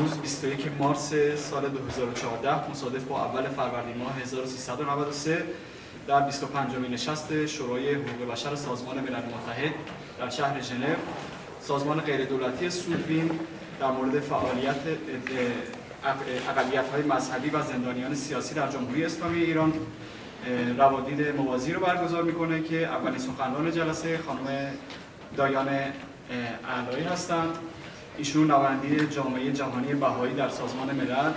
روز 21 مارس سال 2014 مصادف با اول فروردین ماه 1393 در 25مین نشست شورای حقوق بشر سازمان ملل متحد در شهر ژنو، سازمان غیردولتی سودویند در مورد فعالیت اقلیت‌های مذهبی و زندانیان سیاسی در جمهوری اسلامی ایران روادید موازی رو برگزار میکنه که اولین سخنران جلسه خانم دایان علایی هستند. ایشون نماینده جامعه جهانی بهایی در سازمان ملل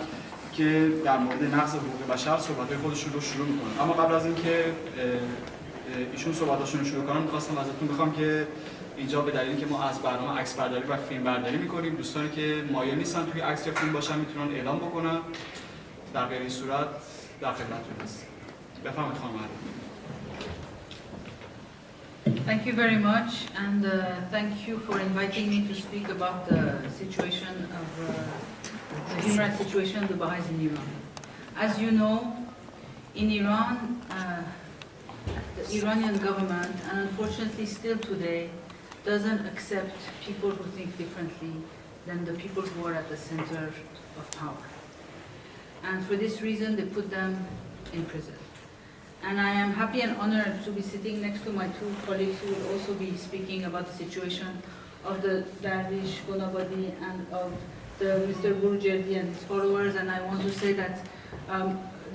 که در مورد نقض حقوق بشر صحبت‌های خودشون رو شروع میکنن. اما قبل از اینکه ایشون صحبتاشون رو شروع کنن می‌خواستم ازتون بخوام که اینجا به دلیلی که ما از برنامه عکس برداری و فیلم برداری می‌کنیم، دوستانی که مایل نیستن توی عکس یا فیلم باشن میتونن اعلام بکنن. در غیر این صورت در خدمتتون هستیم. بفرمایید خانم علایی. Thank you very much, and thank you for inviting me to speak about the situation of the human rights situation of the Baha'is in Iran. As you know, in Iran, the Iranian government, and unfortunately still today, doesn't accept people who think differently than the people who are at the center of power. And for this reason, they put them in prison. And I am happy and honored to be sitting next to my two colleagues who will also be speaking about the situation of the Darwish Gonabadi and of the Mr. Burjerdi and his followers. And I want to say that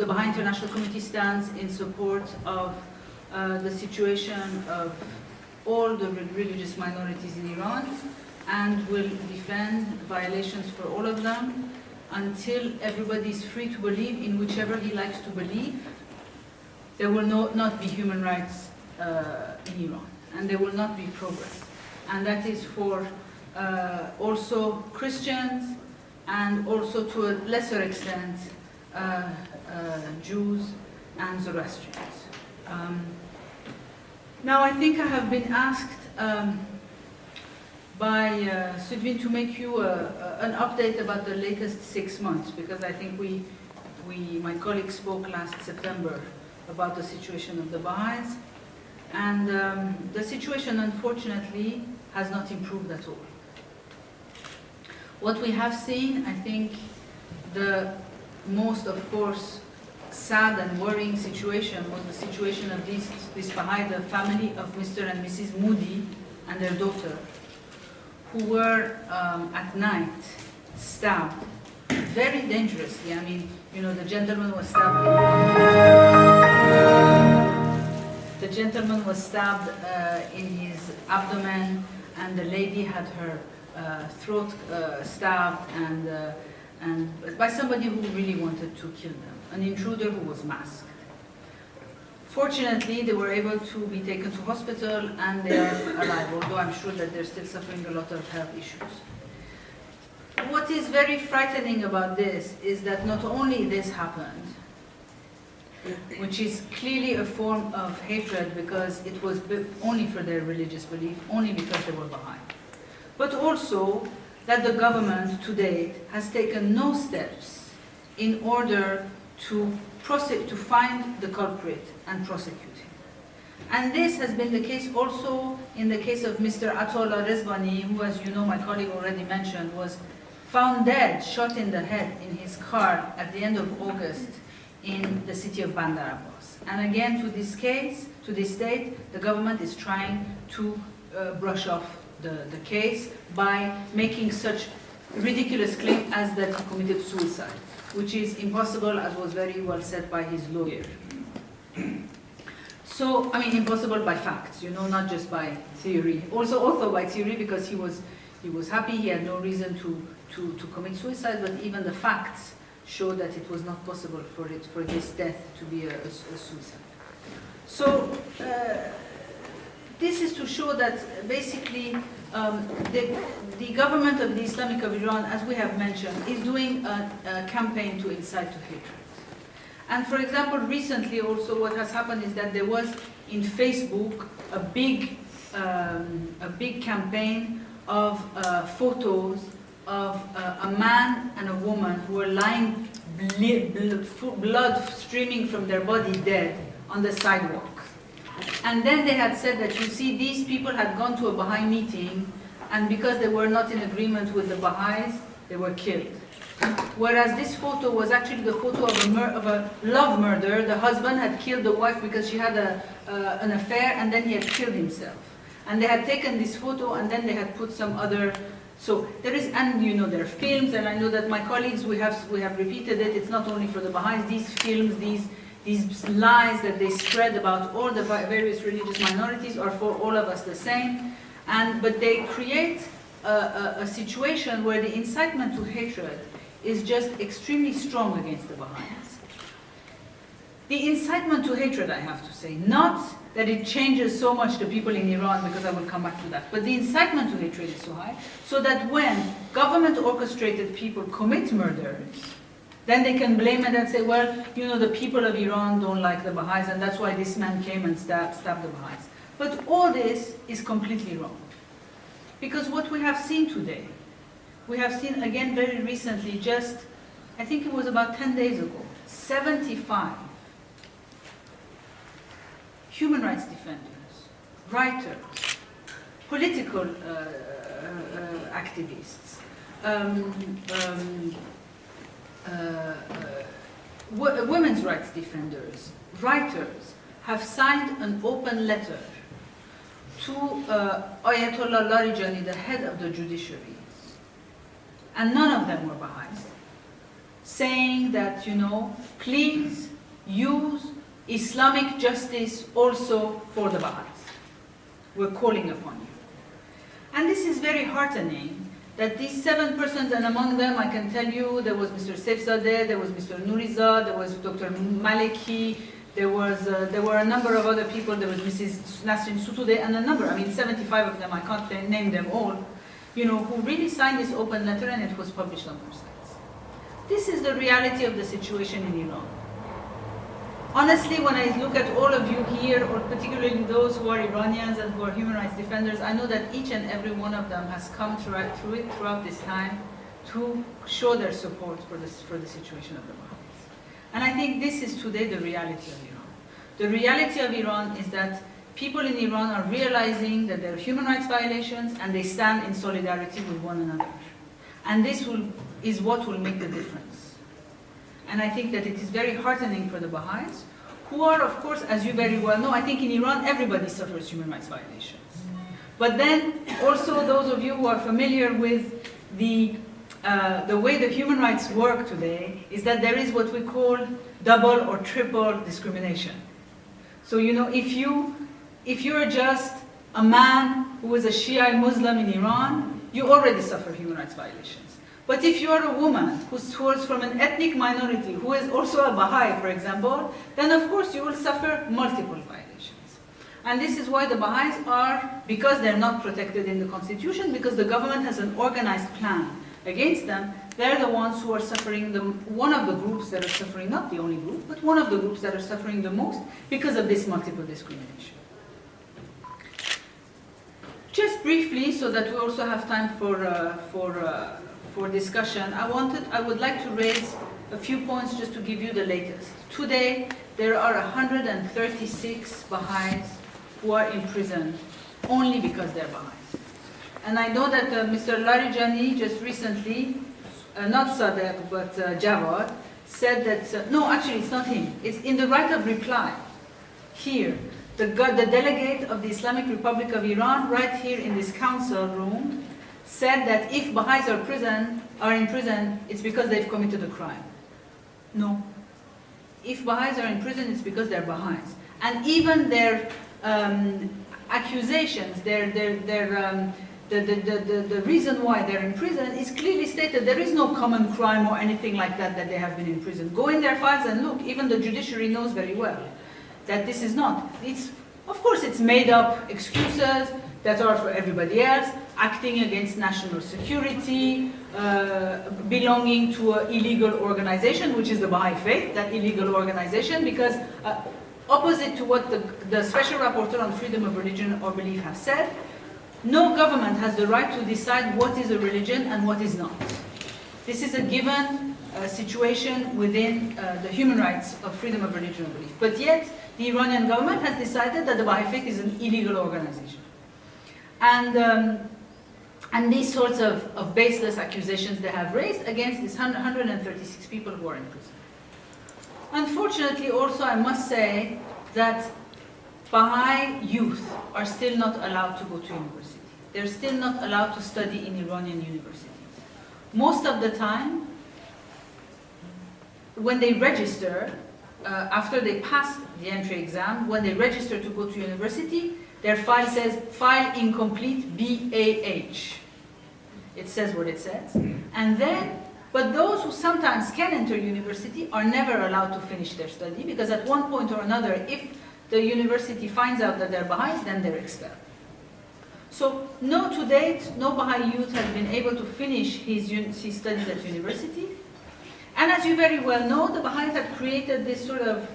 the Baha'i International Committee stands in support of the situation of all the religious minorities in Iran and will defend violations for all of them until everybody is free to believe in whichever he likes to believe. There will not be human rights in Iran, and there will not be progress. And that is for also Christians, and also to a lesser extent Jews and Zoroastrians. Now I think I have been asked by Sudwind to make you an update about the latest 6 months, because I think my colleague spoke last September about the situation of the Baha'is, and the situation unfortunately has not improved at all. What we have seen, I think the most, of course, sad and worrying situation was the situation of this Baha'i, the family of Mr. and Mrs. Moody and their daughter, who were at night stabbed very dangerously. I mean, you know, the gentleman was stabbed in his abdomen, and the lady had her throat stabbed, and by somebody who really wanted to kill them, an intruder who was masked. Fortunately, they were able to be taken to hospital and they are alive, although I'm sure that they're still suffering a lot of health issues. What is very frightening about this is that not only this happened, which is clearly a form of hatred because it was only for their religious belief, only because they were Baha'i, but also that the government to date has taken no steps in order to find the culprit and prosecute him. And this has been the case also in the case of Mr. Atollah Rezvani, who, as you know, my colleague already mentioned, was found dead, shot in the head in his car at the end of August in the city of Bandar Abbas. And again, to this date, the government is trying to brush off the case by making such ridiculous claim as that he committed suicide, which is impossible, as was very well said by his lawyer. So, I mean, impossible by facts, you know, not just by theory. Also by theory, because he was happy, he had no reason to commit suicide, but even the facts show that it was not possible for this death to be a suicide. So this is to show that basically the government of the Islamic of Iran, as we have mentioned, is doing a campaign to incite to hatred. And for example, recently also what has happened is that there was in Facebook a big campaign of photos of a man and a woman who were lying, blood streaming from their body dead on the sidewalk. And then they had said that, you see, these people had gone to a Baha'i meeting, and because they were not in agreement with the Baha'is, they were killed. Whereas this photo was actually the photo of a love murder. The husband had killed the wife because she had an affair, and then he had killed himself. And they had taken this photo, and then they had put some other. So there is, and you know, there are films, and I know that my colleagues, we have repeated it. It's not only for the Baha'is. These films, these lies that they spread about all the various religious minorities are for all of us the same. But they create a situation where the incitement to hatred is just extremely strong against the Baha'is. The incitement to hatred, I have to say, not that it changes so much the people in Iran, because I will come back to that, but the incitement to hatred is so high, so that when government-orchestrated people commit murders, then they can blame it and say, well, you know, the people of Iran don't like the Baha'is, and that's why this man came and stabbed the Baha'is. But all this is completely wrong. Because what we have seen today, we have seen again very recently, just, I think it was about 10 days ago, 75 human rights defenders, writers, political activists, women's rights defenders, writers, have signed an open letter to Ayatollah Larijani, the head of the judiciary, and none of them were Baha'is, saying that, you know, please use Islamic justice also for the Baha'is. We're calling upon you. And this is very heartening, that these 7 persons, and among them I can tell you there was Mr. Saifzadeh, there was Mr. Nurizad, there was Dr. Maliki, there were a number of other people, there was Mrs. Nasrin Sotoudeh, and a number, I mean 75 of them, I can't name them all, you know, who really signed this open letter, and it was published on their sites. This is the reality of the situation in Iran. Honestly, when I look at all of you here, or particularly those who are Iranians and who are human rights defenders, I know that each and every one of them has come throughout this time to show their support for the situation of the Baha'is. And I think this is today the reality of Iran. The reality of Iran is that people in Iran are realizing that there are human rights violations, and they stand in solidarity with one another. And this is what will make the difference. And I think that it is very heartening for the Baha'is, who are, of course, as you very well know, I think in Iran everybody suffers human rights violations. But then also those of you who are familiar with the way the human rights work today is that there is what we call double or triple discrimination. So, you know, if you're just a man who is a Shia Muslim in Iran, you already suffer human rights violations. But if you're a woman who is from an ethnic minority, who is also a Baha'i, for example, then of course you will suffer multiple violations. And this is why the Baha'is are, because they're not protected in the constitution, because the government has an organized plan against them, they're the ones who are suffering, one of the groups that are suffering, not the only group, but one of the groups that are suffering the most because of this multiple discrimination. Just briefly, so that we also have time for discussion, I would like to raise a few points just to give you the latest. Today, there are 136 Baha'is who are in prison only because they're Baha'is. And I know that Mr. Larijani just recently, not Sadek, but Jawad, said that, no, actually it's not him, it's in the right of reply. Here, the delegate of the Islamic Republic of Iran, right here in this council room, said that if Baha'is are in prison, it's because they've committed a crime. No. If Baha'is are in prison, it's because they're Baha'is. And even their accusations, the reason why they're in prison is clearly stated. There is no common crime or anything like that they have been in prison. Go in their files and look. Even the judiciary knows very well that this is not. Of course, it's made up excuses that are for everybody else, acting against national security, belonging to an illegal organization, which is the Baha'i Faith, that illegal organization, because opposite to what the Special Rapporteur on Freedom of Religion or Belief has said, no government has the right to decide what is a religion and what is not. This is a given situation within the human rights of freedom of religion or belief. But yet, the Iranian government has decided that the Baha'i Faith is an illegal organization. And and these sorts of baseless accusations they have raised against these 136 people who are in prison. Unfortunately, also, I must say that Baha'i youth are still not allowed to go to university. They're still not allowed to study in Iranian universities. Most of the time, when they register, after they pass the entry exam, when they register to go to university, their file says, file incomplete BAH. It says what it says. And then, but those who sometimes can enter university are never allowed to finish their study, because at one point or another, if the university finds out that they're Baha'is, then they're expelled. So, no, to date, no Baha'i youth has been able to finish his studies at university. And as you very well know, the Baha'is have created this sort of,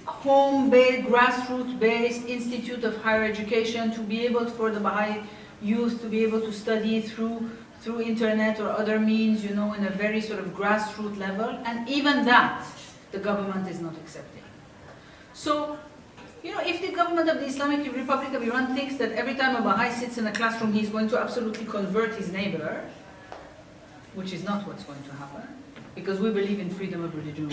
home-based, grassroots-based institute of higher education to be able for the Baha'i youth to be able to study through internet or other means, in a very sort of grassroots level. And even that, the government is not accepting. So, if the government of the Islamic Republic of Iran thinks that every time a Baha'i sits in a classroom, he's going to absolutely convert his neighbor, which is not what's going to happen, because we believe in freedom of religion.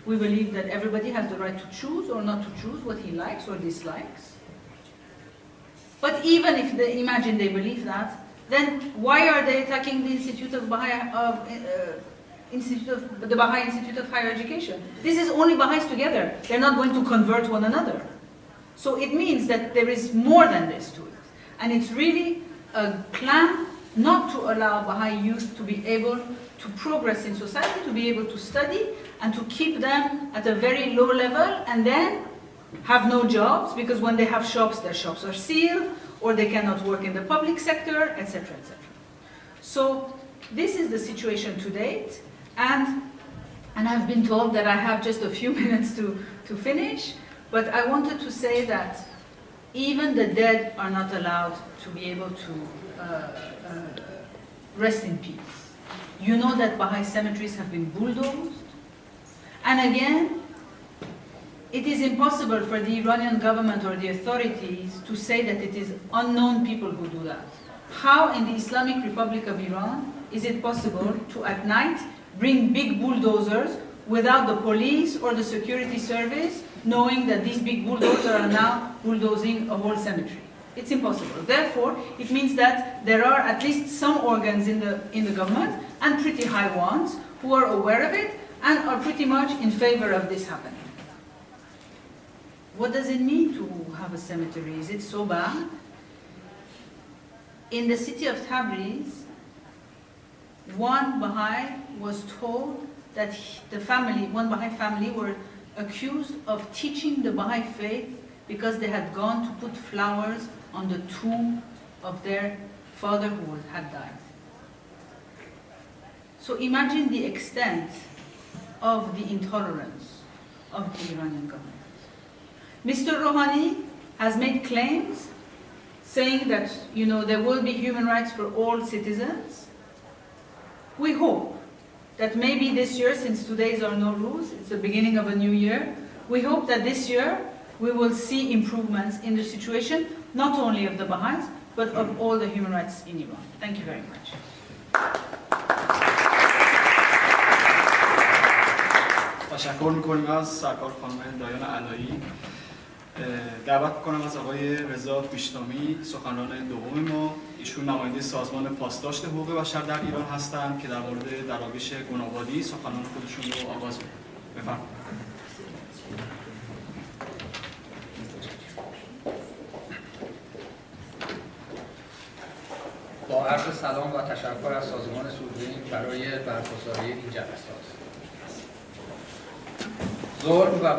We believe that everybody has the right to choose or not to choose what he likes or dislikes. But even if they imagine they believe that, then why are they attacking the Institute of Baha'i, the Baha'i Institute of Higher Education? This is only Baha'is together. They're not going to convert one another. So it means that there is more than this to it. And it's really a plan not to allow Baha'i youth to be able to progress in society, to be able to study, and to keep them at a very low level, and then have no jobs, because when they have shops, their shops are sealed, or they cannot work in the public sector, etc., etc. So this is the situation to date, and I've been told that I have just a few minutes to finish, but I wanted to say that even the dead are not allowed to be able to rest in peace. You know that Baha'i cemeteries have been bulldozed, and again, it is impossible for the Iranian government or the authorities to say that it is unknown people who do that. How in the Islamic Republic of Iran is it possible to at night bring big bulldozers without the police or the security service knowing that these big bulldozers are now bulldozing a whole cemetery? It's impossible. Therefore, it means that there are at least some organs in the government, and pretty high ones, who are aware of it and are pretty much in favor of this happening. What does it mean to have a cemetery? Is it so bad? In the city of Tabriz, one Baha'i was told that one Baha'i family were accused of teaching the Baha'i faith because they had gone to put flowers on the tomb of their father who had died. So imagine the extent of the intolerance of the Iranian government. Mr. Rouhani has made claims saying that, there will be human rights for all citizens. We hope that maybe this year, since today is our Nowruz, it's the beginning of a new year, we hope that this year we will see improvements in the situation, not only of the Baha'is, but of all the human rights in Iran. Thank you very much. تشکر میکنیم از سرکار خانم دایان علایی. دعوت کنم از آقای رضا پیشنامی، سخنران دوم ما. ایشون نماینده سازمان پاسداشت حقوق بشر در ایران هستند که در مورد دراویش گناه‌باری سخنان خودشون رو آغاز می‌کنند. بفرمایید. با عرض سلام و تشکر از سازمان سودویند برای برگزاری این جلسات. ظلم و